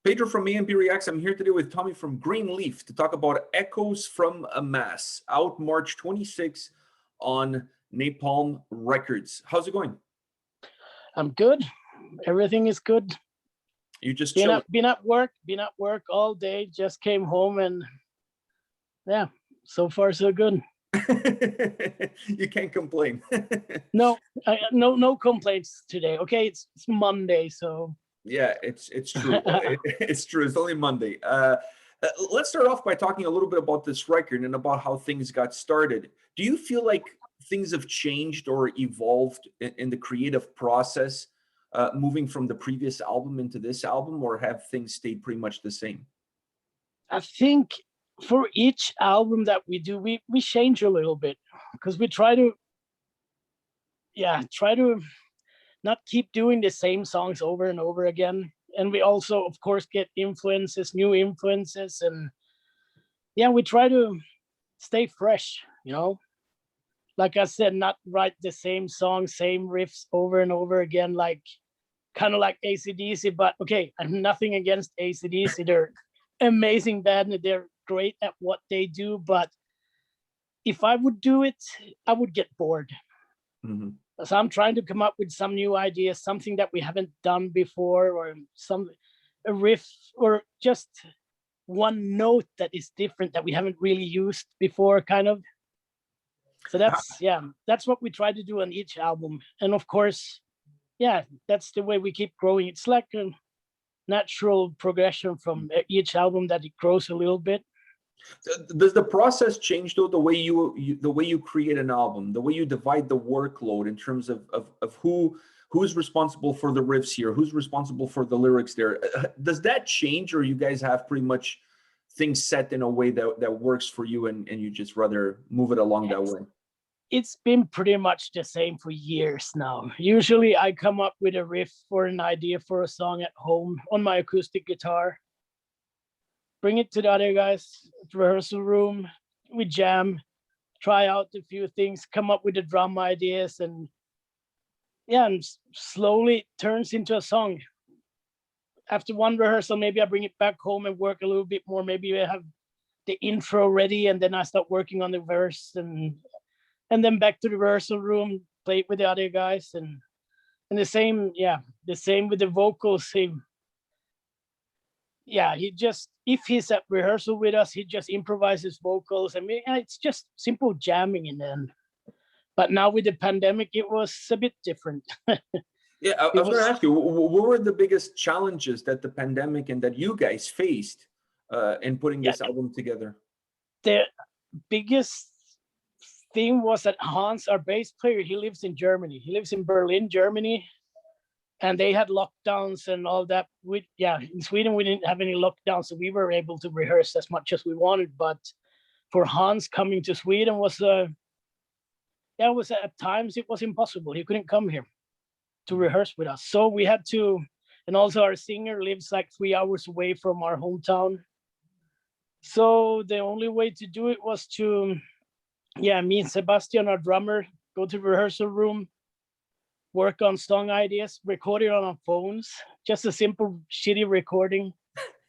Pedro from A&P-REACTS. I'm here today with Tommi from Greenleaf to talk about Echoes from a Mass, out March 26 on Napalm Records. How's it going? I'm good. Everything is good. You just been at work all day. Just came home and yeah, so far so good. You can't complain. No complaints today. Okay, it's Monday, so yeah, it's true. It's true. It's only Monday. Let's start off by talking a little bit about this record and about how things got started. Do you feel like things have changed or evolved in the creative process, moving from the previous album into this album, or have things stayed pretty much the same? I think for each album that we do, we change a little bit because we try to not keep doing the same songs over and over again. And we also, of course, get new influences. And yeah, we try to stay fresh, you know? Like I said, not write the same song, same riffs over and over again, kind of like AC/DC. But okay, I'm nothing against AC/DC. They're amazing band and they're great at what they do. But if I would do it, I would get bored. Mm-hmm. So I'm trying to come up with some new ideas, something that we haven't done before, or a riff, or just one note that is different that we haven't really used before, kind of. So that's what we try to do on each album. And of course, yeah, that's the way we keep growing. It's like a natural progression from each album that it grows a little bit. Does the process change though, the way you create an album, the way you divide the workload in terms of who's responsible for the riffs here, who's responsible for the lyrics there? Does that change, or you guys have pretty much things set in a way that works for you and you just rather move it along that way? It's been pretty much the same for years now. Usually I come up with a riff or an idea for a song at home on my acoustic guitar, bring it to the other guys at the rehearsal room, we jam, try out a few things, come up with the drum ideas, and slowly it turns into a song. After one rehearsal, maybe I bring it back home and work a little bit more. Maybe I have the intro ready and then I start working on the verse, and then back to the rehearsal room, play it with the other guys, and the same with the vocals. If he's at rehearsal with us, he just improvises vocals. I mean, it's just simple jamming in the end. But now with the pandemic, it was a bit different. Yeah, I was going to ask you, what were the biggest challenges that the pandemic and that you guys faced in putting this album together? The biggest thing was that Hans, our bass player, he lives in Germany. He lives in Berlin, Germany. And they had lockdowns and all that. In Sweden, we didn't have any lockdowns, so we were able to rehearse as much as we wanted. But for Hans, coming to Sweden was at times it was impossible. He couldn't come here to rehearse with us. So we had to, and also our singer lives like 3 hours away from our hometown. So the only way to do it was to, me and Sebastian, our drummer, go to the rehearsal room, work on song ideas, record it on our phones, just a simple shitty recording,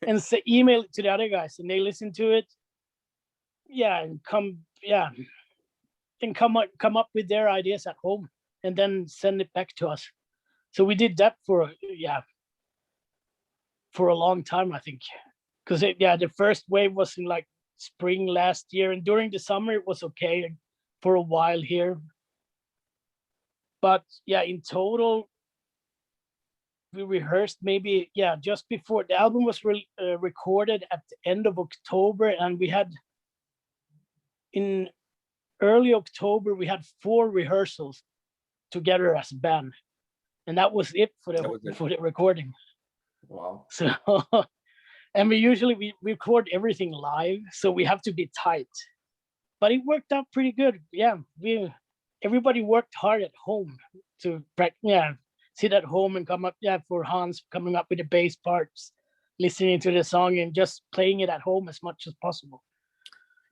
and email it to the other guys, and they listen to it. And come up with their ideas at home, and then send it back to us. So we did that for a long time, I think, because the first wave was in like spring last year, and during the summer it was okay for a while here. But in total, we rehearsed maybe, just before the album was recorded at the end of October. And we had, in early October, we had 4 rehearsals together as a band. And that was it for the recording. Wow. So, and we record everything live, so we have to be tight. But it worked out pretty good. Yeah, everybody worked hard at home to sit at home and come up, for Hans coming up with the bass parts, listening to the song and just playing it at home as much as possible.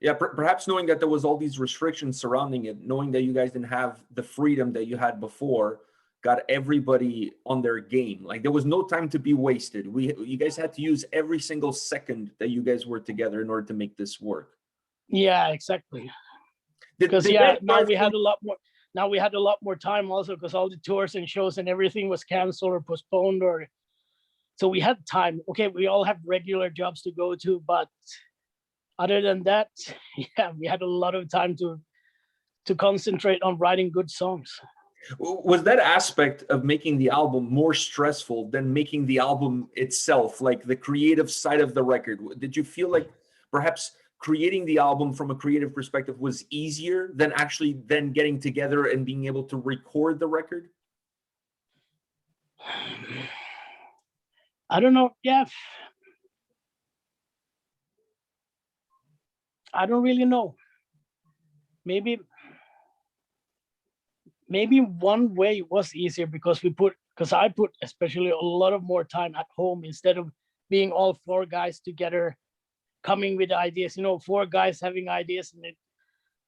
Yeah, perhaps knowing that there was all these restrictions surrounding it, knowing that you guys didn't have the freedom that you had before, got everybody on their game. Like there was no time to be wasted. You guys had to use every single second that you guys were together in order to make this work. Yeah, exactly. Because now we had a lot more. Now we had a lot more time also because all the tours and shows and everything was canceled or postponed, or so we had time. Okay, we all have regular jobs to go to, but other than that, yeah, we had a lot of time to concentrate on writing good songs. Was that aspect of making the album more stressful than making the album itself, like the creative side of the record? Did you feel like perhaps creating the album from a creative perspective was easier than actually then getting together and being able to record the record? I don't know. Yeah, I don't really know. Maybe one way was easier because I put especially a lot of more time at home instead of being all four guys together coming with ideas. You know, four guys having ideas, and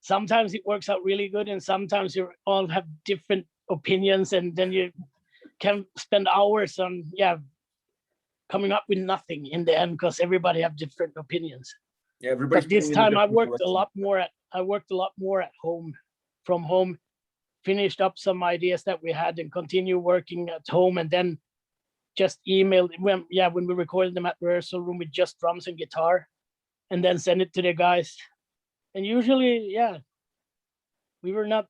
sometimes it works out really good, and sometimes you all have different opinions, and then you can spend hours on coming up with nothing in the end because everybody have different opinions. Yeah, everybody's. But this time I worked a lot more at home, from home, finished up some ideas that we had and continue working at home, and then just emailed when we recorded them at rehearsal room with just drums and guitar, and then send it to the guys. And usually, we were not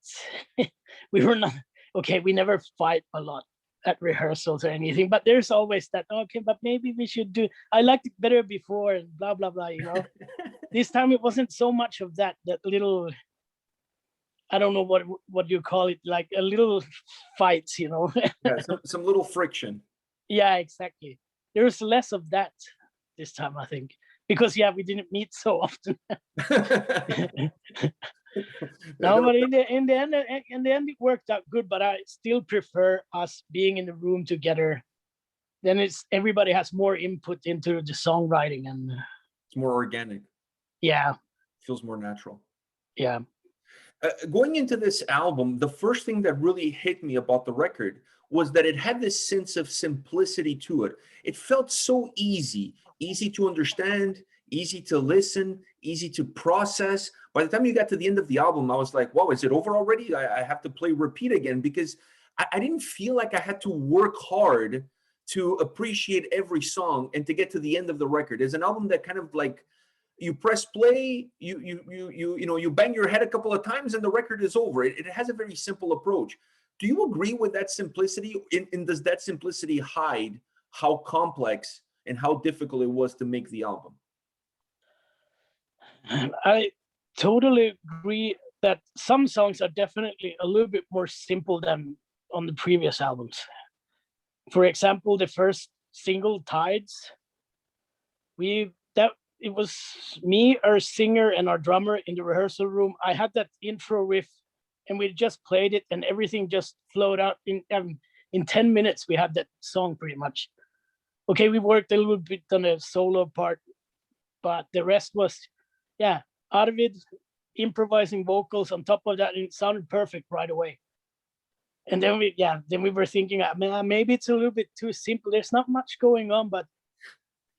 okay, we never fight a lot at rehearsals or anything, but there's always that, okay, but maybe we should do, I liked it better before, and blah blah blah, you know. This time it wasn't so much of that little, I don't know what you call it, like a little fights, you know. Yeah, some little friction. Yeah, exactly. There's less of that this time, I think, because we didn't meet so often. No, but in the end it worked out good. But I still prefer us being in the room together. Then everybody has more input into the songwriting, and it's more organic. Yeah, feels more natural. Yeah. Going into this album, the first thing that really hit me about the record was that it had this sense of simplicity to it. It felt so easy to understand, easy to listen, easy to process. By the time you got to the end of the album, I was like, wow, is it over already? I have to play repeat again, because I didn't feel like I had to work hard to appreciate every song and to get to the end of the record. It's an album that kind of like, you press play, you bang your head a couple of times and the record is over. It has a very simple approach. Do you agree with that simplicity? And does that simplicity hide how complex and how difficult it was to make the album? I totally agree that some songs are definitely a little bit more simple than on the previous albums. For example, the first single, Tides, it was me, our singer, and our drummer in the rehearsal room. I had that intro riff, and we just played it, and everything just flowed out. In 10 minutes, we had that song pretty much. Okay, we worked a little bit on a solo part, but the rest was, out of it, improvising vocals on top of that, and it sounded perfect right away. And then we were thinking, maybe it's a little bit too simple. There's not much going on, but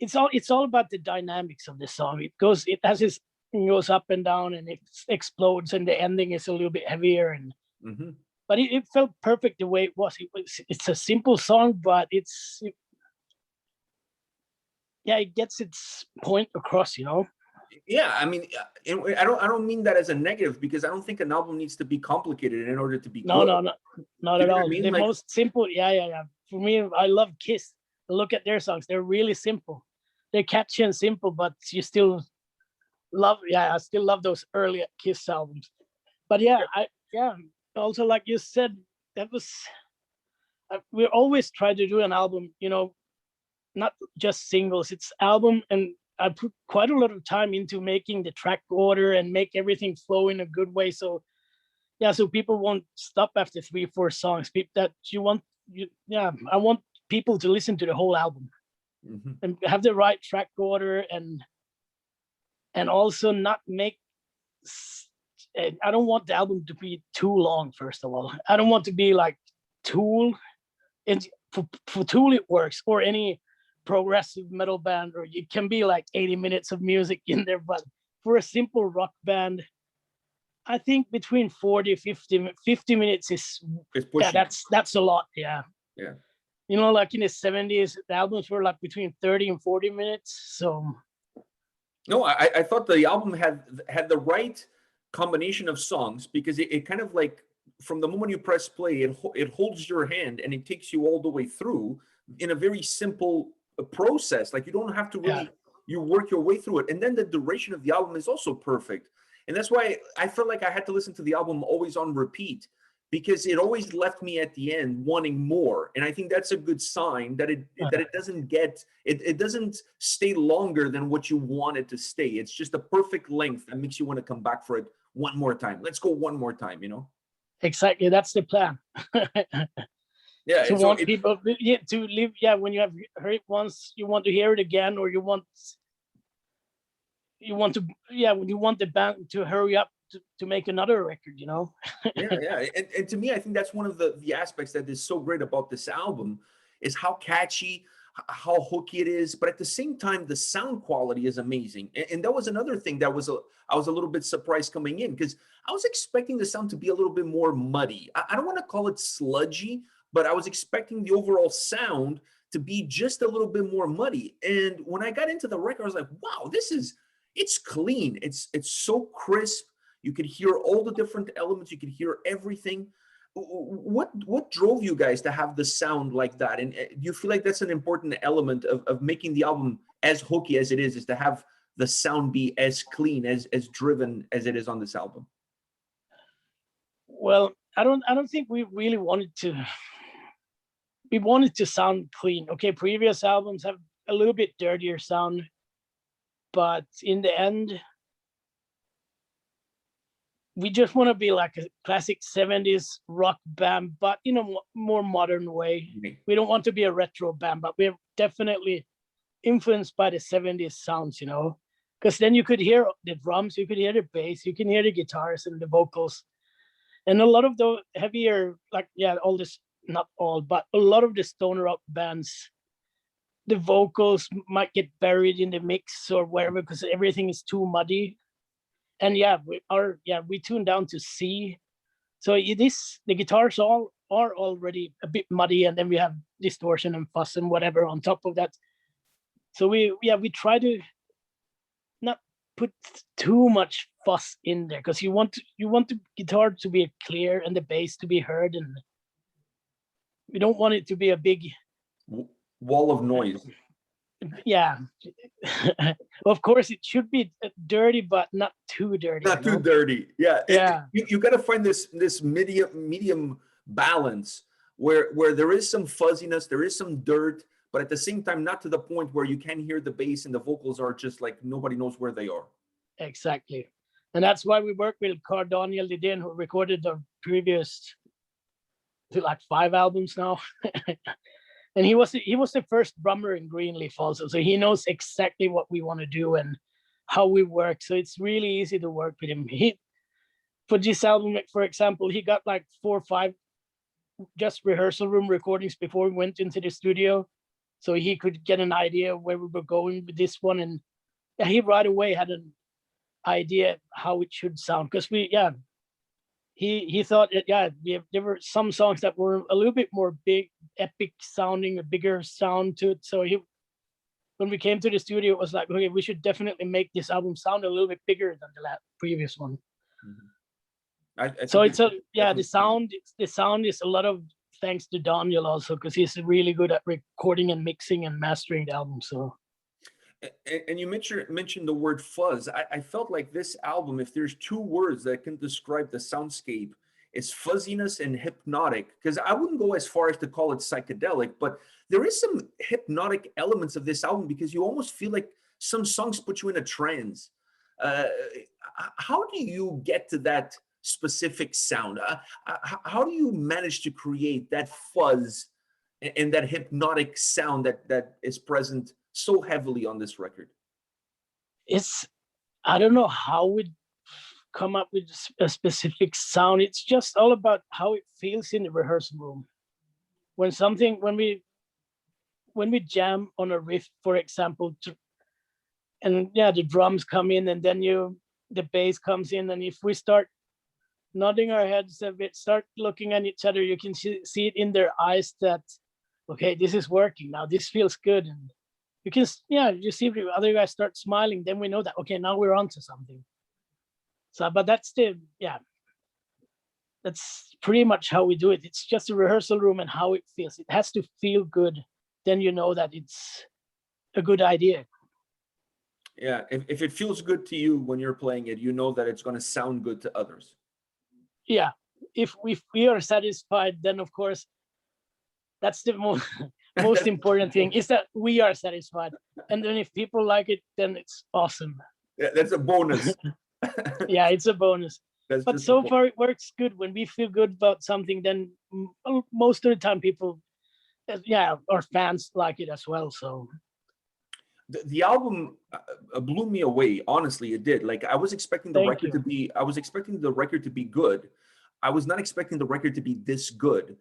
it's all about the dynamics of the song. It goes up and down, and it explodes, and the ending is a little bit heavier, and but it felt perfect the way it was. It's a simple song, but it gets its point across, you know. Yeah, I mean, I don't mean that as a negative, because I don't think an album needs to be complicated in order to be good. No, not at all. The Like, most simple, For me, I love Kiss. Look at their songs; they're really simple. They're catchy and simple, but you still love. I still love those early Kiss albums. But also, like you said, that was. We always try to do an album, you know, not just singles. It's album, and I put quite a lot of time into making the track order and make everything flow in a good way. So, so people won't stop after 3-4 songs. I want people to listen to the whole album and have the right track order, and also not make. I don't want the album to be too long. First of all, I don't want to be like Tool, and for Tool it works, or any progressive metal band, or it can be like 80 minutes of music in there. But for a simple rock band, I think between 40, 50 minutes is, yeah, that's a lot. Yeah. Yeah. You know, like in the 70s, the albums were like between 30 and 40 minutes. So no, I thought the album had the right combination of songs, because it kind of like, from the moment you press play, it holds your hand and it takes you all the way through in a very simple process. Like, you don't have to really, you work your way through it. And then the duration of the album is also perfect. And that's why I felt like I had to listen to the album always on repeat, because it always left me at the end wanting more. And I think that's a good sign that it doesn't stay longer than what you want it to stay. It's just a perfect length that makes you want to come back for it one more time. Let's go one more time, you know? Exactly, that's the plan. Yeah, to want people to live. Yeah, when you have heard it once, you want to hear it again, or you want to, yeah, when you want the band to hurry up to make another record, you know. Yeah. And to me, I think that's one of the aspects that is so great about this album, is how catchy, how hooky it is, but at the same time, the sound quality is amazing. And that was another thing that I was a little bit surprised coming in, because I was expecting the sound to be a little bit more muddy. I don't want to call it sludgy, but I was expecting the overall sound to be just a little bit more muddy. And when I got into the record, I was like, wow, it's clean. It's so crisp. You could hear all the different elements. You could hear everything. What drove you guys to have the sound like that? And do you feel like that's an important element of making the album as hooky as it is to have the sound be as clean, as driven as it is on this album? Well, I don't think we really wanted to. We wanted to sound clean. Okay, previous albums have a little bit dirtier sound, but in the end, we just want to be like a classic 70s rock band, but in a more modern way. We don't want to be a retro band, but we're definitely influenced by the 70s sounds, you know, because then you could hear the drums, you could hear the bass, you can hear the guitars and the vocals. And a lot of the heavier, like, yeah, all this, not all, but a lot of the stoner rock bands, the vocals might get buried in the mix or wherever, because everything is too muddy. And we tuned down to C. So the guitars are already a bit muddy, and then we have distortion and fuzz and whatever on top of that. So we try to not put too much fuzz in there, because you want the guitar to be clear and the bass to be heard, and we don't want it to be a big wall of noise. Yeah. Of course it should be dirty, but not too dirty. Not too dirty. Yeah. Yeah. You got to find this medium balance where there is some fuzziness, there is some dirt, but at the same time, not to the point where you can't hear the bass and the vocals are just like nobody knows where they are. Exactly. And that's why we work with Carl Daniel Lidén, who recorded the previous like 5 albums now. And he was the first drummer in Greenleaf also, so he knows exactly what we want to do and how we work. So it's really easy to work with him. For this album, for example, he got like 4 or 5 just rehearsal room recordings before we went into the studio, so he could get an idea of where we were going with this one. And he right away had an idea how it should sound, because he thought there were some songs that were a little bit more big, epic sounding, a bigger sound to it. So when we came to the studio, it was like, okay, we should definitely make this album sound a little bit bigger than the previous one. Mm-hmm. So it's the sound is a lot of thanks to Daniel also, because he's really good at recording and mixing and mastering the album. So. And you mentioned the word fuzz. I felt like this album, if there's 2 words that can describe the soundscape, it's fuzziness and hypnotic. Because I wouldn't go as far as to call it psychedelic, but there is some hypnotic elements of this album, because you almost feel like some songs put you in a trance. How do you get to that specific sound? How do you manage to create that fuzz and that hypnotic sound that is present so heavily on this record? I don't know how we come up with a specific sound. It's just all about how it feels in the rehearsal room. when we jam on a riff, for example, and yeah, the drums come in, and then the bass comes in, and if we start nodding our heads a bit, start looking at each other, you can see it in their eyes that, okay, this is working now, this feels good. And you can, yeah, you see the other guys start smiling, then we know that, okay, now we're on to something. So, but that's pretty much how we do it. It's just a rehearsal room and how it feels. It has to feel good. Then you know that it's a good idea. Yeah, if it feels good to you when you're playing it, you know that it's going to sound good to others. Yeah, if we are satisfied, then of course, that's the most important thing, is that we are satisfied. And then if people like it, then it's awesome. Yeah, that's a bonus. Yeah, it's a bonus. But so far it works good. When we feel good about something, then most of the time people, yeah, our fans like it as well. So the album blew me away. Honestly, it did. Like, I was expecting the record to be, good. I was not expecting the record to be this good.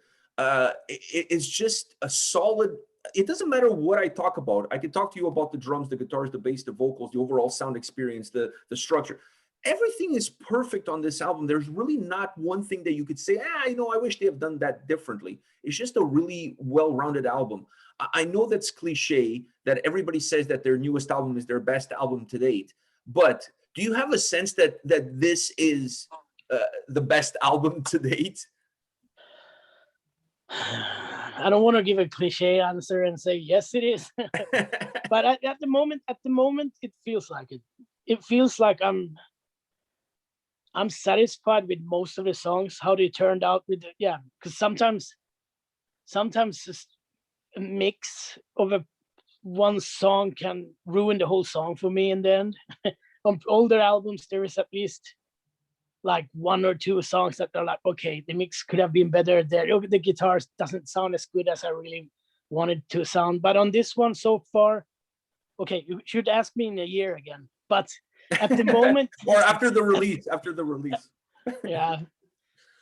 It's just a solid. It doesn't matter what I talk about. I could talk to you about the drums, the guitars, the bass, the vocals, the overall sound experience, the structure. Everything is perfect on this album. There's really not one thing that you could say, I wish they have done that differently. It's just a really well-rounded album. I know that's cliche, that everybody says that their newest album is their best album to date. But do you have a sense that this is the best album to date? I don't want to give a cliche answer and say yes, it is. But at the moment, it feels like it. It feels like I'm satisfied with most of the songs, how they turned out with because sometimes a mix of one song can ruin the whole song for me in the end. On older albums, there is at least like one or two songs that are like, okay, the mix could have been better there. The guitars doesn't sound as good as I really wanted to sound. But on this one so far, okay, you should ask me in a year again. But at the moment, or after the release, yeah.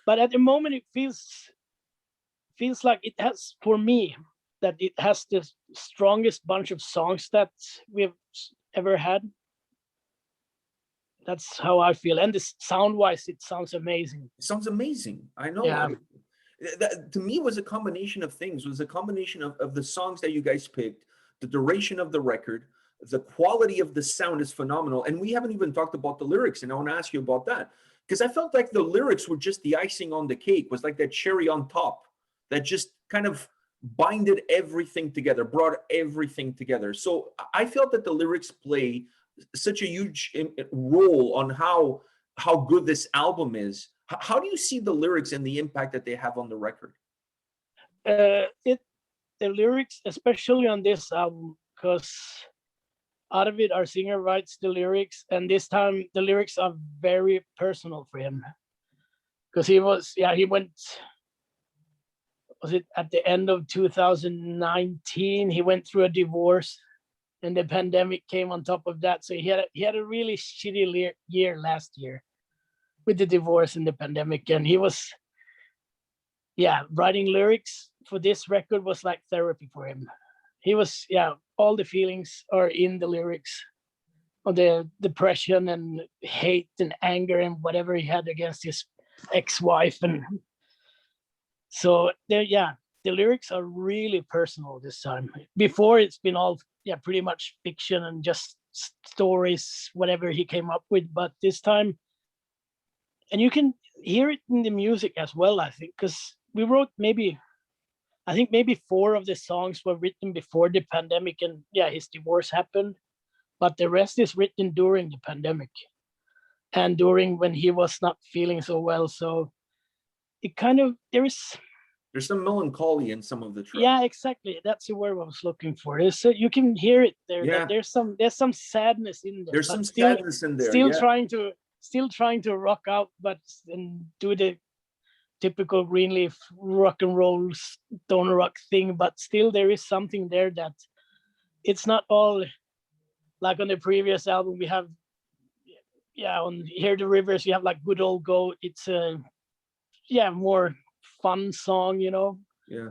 But at the moment, it feels like it has, for me, that it has the strongest bunch of songs that we've ever had. That's how I feel. And this sound-wise, it sounds amazing. It sounds amazing. I know. Yeah. That, to me, it was a combination of things. It was a combination of the songs that you guys picked, the duration of the record, the quality of the sound is phenomenal. And we haven't even talked about the lyrics, and I want to ask you about that. Because I felt like the lyrics were just the icing on the cake, was like that cherry on top that just kind of binded everything together, brought everything together. So I felt that the lyrics play such a huge role on how good this album is. How do you see the lyrics and the impact that they have on the record? The lyrics, especially on this album, because out of it, our singer writes the lyrics, and this time the lyrics are very personal for him, because he went, was it at the end of 2019, he went through a divorce, and the pandemic came on top of that. So he had a really shitty year last year with the divorce and the pandemic, and he was writing lyrics for this record was like therapy for him. He was all the feelings are in the lyrics, of the depression and hate and anger and whatever he had against his ex-wife. And so the lyrics are really personal this time. Before, it's been all pretty much fiction and just stories, whatever he came up with. But this time, and you can hear it in the music as well, I think, because we wrote maybe 4 of the songs were written before the pandemic, and his divorce happened, but the rest is written during the pandemic and during when he was not feeling so well. So it kind of, there's some melancholy in some of the tracks. Yeah, exactly. That's the word I was looking for. So you can hear it there. Yeah. That there's some sadness in there. There's some sadness in there. Still trying to rock out, but and do the typical Greenleaf rock and roll stoner rock thing. But still, there is something there that it's not all like on the previous album. We have on Hear the Rivers, you have like Good Old Go. It's a more fun song, Yeah.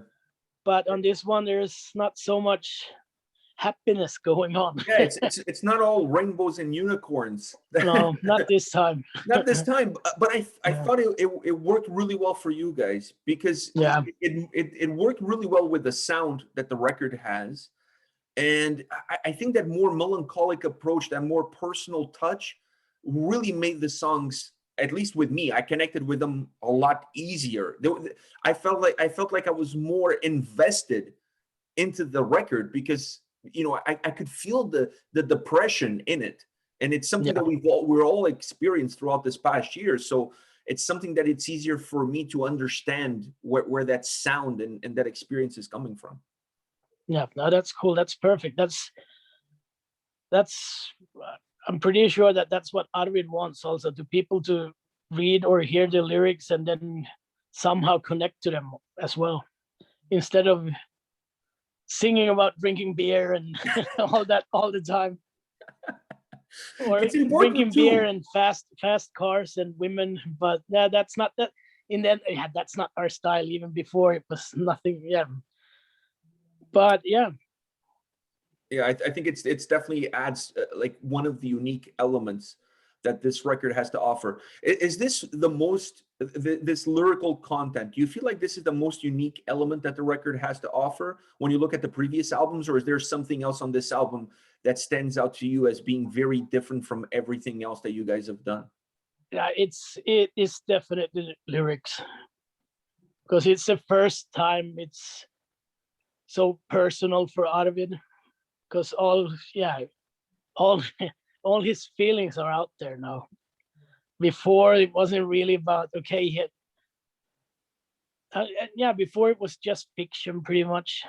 but on this one there's not so much happiness going on. Yeah, it's not all rainbows and unicorns. No, not this time. Not this time, but I Yeah. thought it worked really well for you guys, because Yeah. it worked really well with the sound that the record has. And I think that more melancholic approach, that more personal touch, really made the songs, at least with me, I connected with them a lot easier. I felt like I was more invested into the record, because I could feel the depression in it, and it's something Yeah. that we're all experienced throughout this past year. So it's something that it's easier for me to understand where that sound and that experience is coming from. Yeah, no, that's cool. That's perfect. I'm pretty sure that that's what Arvid wants also, to people to read or hear the lyrics and then somehow connect to them as well, instead of singing about drinking beer and all that all the time, or It's drinking important beer too. and fast cars and women. But yeah, that's not that. In that, yeah, that's not our style. Even before it was nothing. Yeah, but yeah, Yeah, I think it's definitely adds like one of the unique elements that this record has to offer. Is this the most this lyrical content? Do you feel like this is the most unique element that the record has to offer when you look at the previous albums, or is there something else on this album that stands out to you as being very different from everything else that you guys have done? yeah, it is definitely lyrics, because it's the first time it's so personal for Arvid, because all all his feelings are out there now. Before it wasn't really about, okay, yeah, before it was just fiction pretty much,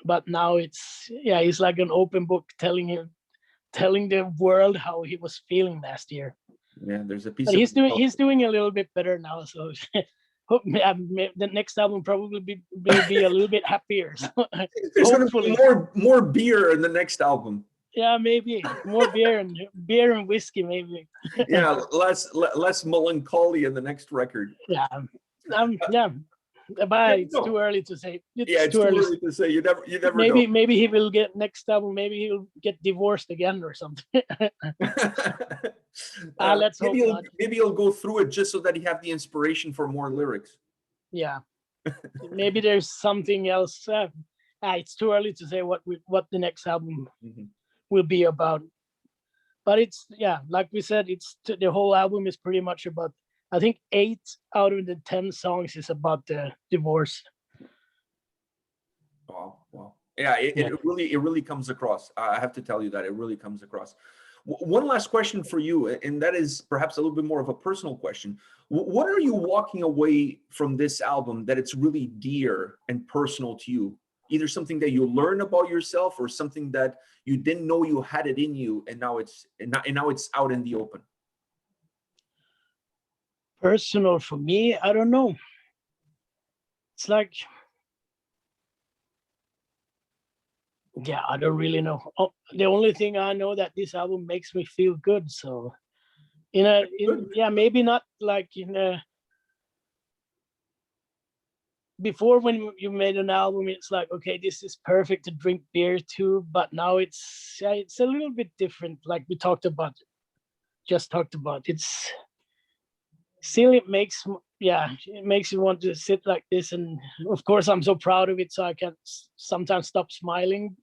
but now it's, yeah, he's like an open book, telling the world how he was feeling last year. Yeah, there's a piece But of he's doing a little bit better now, so hope the next album probably will be a little bit happier. So, there's going to be hopefully, more beer in the next album. yeah, maybe more beer and whiskey, maybe. Yeah, less melancholy in the next record. Yeah, yeah, but it's No. too early to say. Yeah, it's too too early. early to say. You never know. Maybe he will get next album. Maybe he'll get divorced again or something. Let's hope not. Maybe he'll go through it just so that he have the inspiration for more lyrics. Yeah, maybe there's something else. It's too early to say what the next album will be about. But it's, yeah, like we said, the whole album is pretty much about, I think 8 out of the 10 songs is about the divorce. Wow. Yeah, it really comes across. I have to tell you that it really comes across. One last question for you, and that is perhaps a little bit more of a personal question. What are you walking away from this album that it's really dear and personal to you? Either something that you learn about yourself, or something that you didn't know you had it in you, and now it's out in the open. Personal for me, I don't know. It's like, yeah, I don't really know. The only thing I know that this album makes me feel good. So, yeah, maybe not like before, when you made an album, it's like, okay, this is perfect to drink beer to. But now it's a little bit different. Like we just talked about. It's still, it makes you want to sit like this. And of course, I'm so proud of it, so I can't sometimes stop smiling.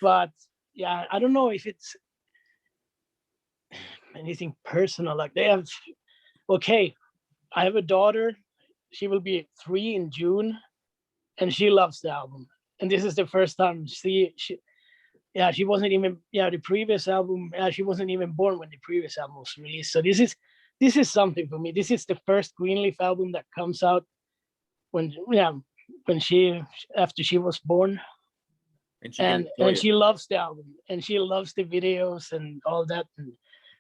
But yeah, I don't know if it's anything personal. Like I have a daughter. She will be 3 in June, and she loves the album. And this is the first time she wasn't even, the previous album, she wasn't even born when the previous album was released. So this is something for me. This is the first Greenleaf album that comes out when she, after she was born. And she loves the album, and she loves the videos and all that. And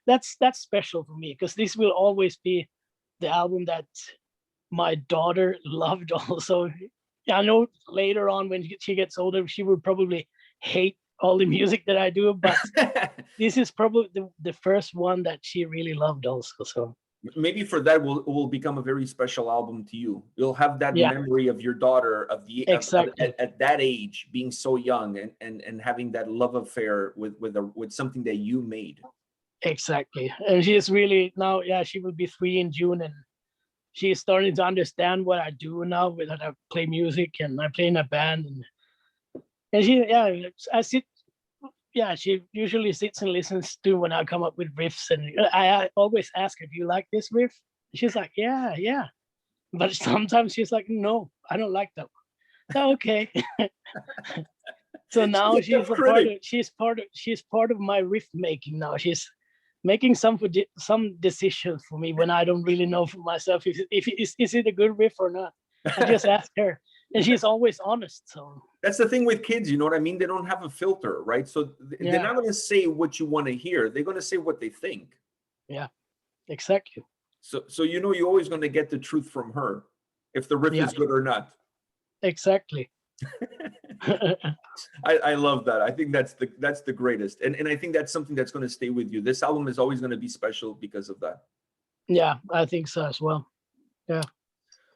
that's special for me, because this will always be the album that my daughter loved also. I know later on, when she gets older, she will probably hate all the music that I do, but this is probably the first one that she really loved also. So Maybe for that will become a very special album to you. You'll have that Yeah, memory of your daughter exactly. at that age being so young and having that love affair with something that you made. Exactly. And she's really now, yeah, she will be 3 in June, and she's starting to understand what I do now, with that I play music and I play in a band, and she, yeah, I sit, yeah, she usually sits and listens to when I come up with riffs, and I always ask her, "Do you like this riff?" She's like, "Yeah, yeah," but sometimes she's like, "No, I don't like that one." "Oh, okay." So now She's a tough critic. she's part of my riff making now. She's making some decisions for me when I don't really know for myself if is it a good riff or not. I just ask her, and she's always honest. So That's the thing with kids, you know what I mean? They don't have a filter, right? So they're yeah, not going to say what you want to hear. They're going to say what they think. yeah, exactly. So you know you're always going to get the truth from her, if the riff Yeah, is good or not. exactly. I love that. I think that's the greatest, and I think that's something that's going to stay with you. This album is always going to be special because of that. Yeah, I think so as well. Yeah.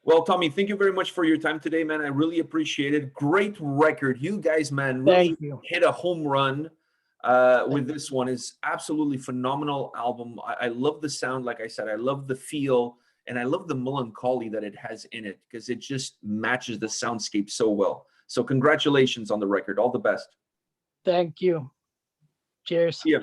Well, Tommy, thank you very much for your time today, man. I really appreciate it. Great record. You guys, man, really Thank you. hit a home run with this one. It's absolutely phenomenal album. I love the sound, like I said. I love the feel, and I love the melancholy that it has in it, because it just matches the soundscape so well. So congratulations on the record. All the best. Thank you. Cheers. Yeah.